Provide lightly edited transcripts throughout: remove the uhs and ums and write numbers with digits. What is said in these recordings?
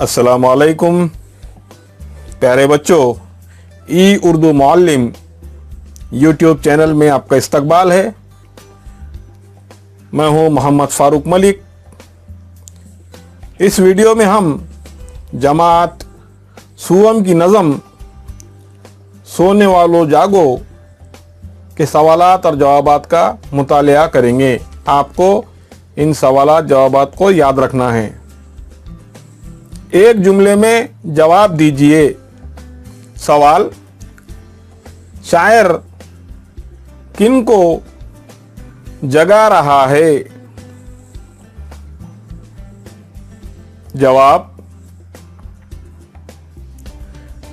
अस्सलाम वालेकुम प्यारे बच्चों, ई उर्दू मुअल्लिम यूट्यूब चैनल में आपका इस्तकबाल है। मैं हूं मोहम्मद फ़ारूक मलिक। इस वीडियो में हम जमात सूअम की नज़म सोने वालों जागो के सवालात और जवाबात का मुतालिया करेंगे। आपको इन सवालात जवाबात को याद रखना है। एक जुमले में जवाब दीजिए। सवाल: शायर किन को जगा रहा है? जवाब: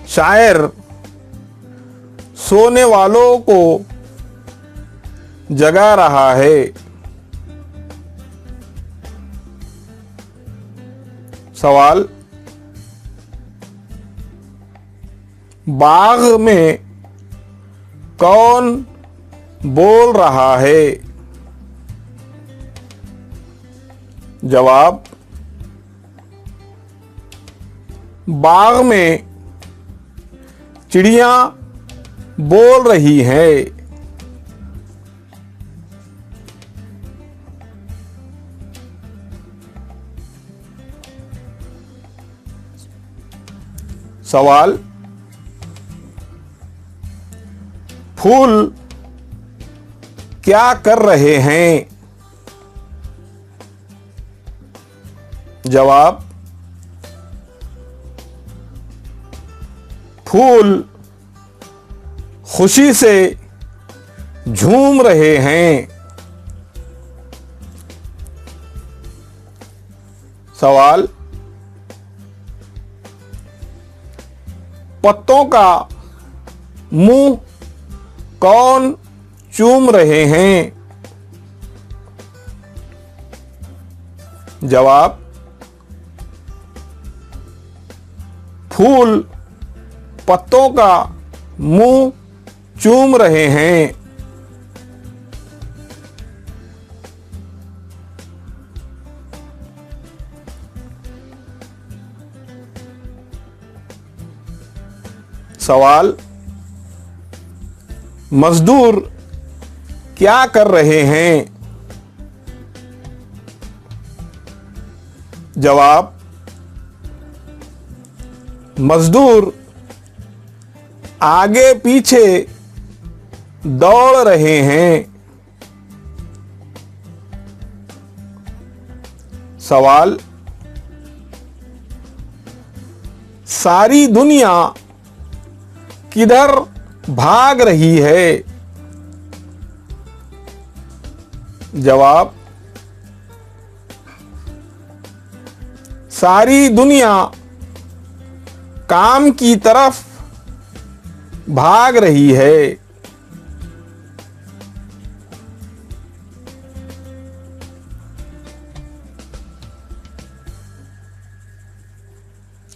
शायर सोने वालों को जगा रहा है। सवाल: बाग में कौन बोल रहा है? जवाब: बाग में चिड़ियां बोल रही हैं। सवाल: फूल क्या कर रहे हैं? जवाब: फूल खुशी से झूम रहे हैं। सवाल: पत्तों का मुंह कौन चूम रहे हैं? जवाब: फूल पत्तों का मुंह चूम रहे हैं। सवाल: मजदूर क्या कर रहे हैं? जवाब: मजदूर आगे पीछे दौड़ रहे हैं। सवाल: सारी दुनिया किधर भाग रही है? जवाब: सारी दुनिया काम की तरफ भाग रही है।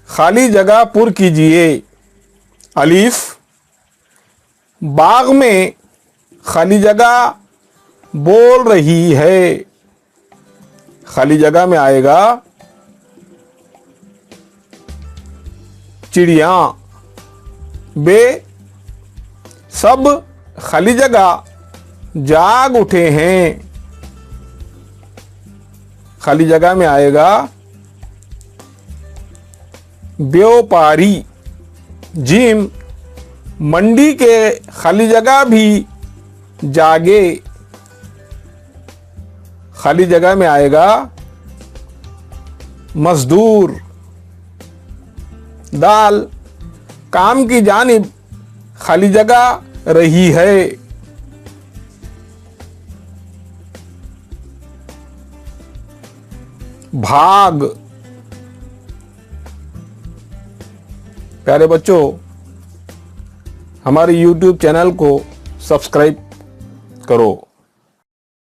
खाली जगह पुर कीजिए। अलीफ: बाग में खाली जगह बोल रही है। खाली जगह में आएगा चिड़ियां। बे सब खाली जगह जाग उठे हैं। खाली जगह में आएगा व्यापारी। जीम मंडी के खाली जगह भी जागे। खाली जगह में आएगा मजदूर। दाल काम की जानिब खाली जगह रही है। भाग। प्यारे बच्चों, हमारे YouTube चैनल को सब्सक्राइब करो।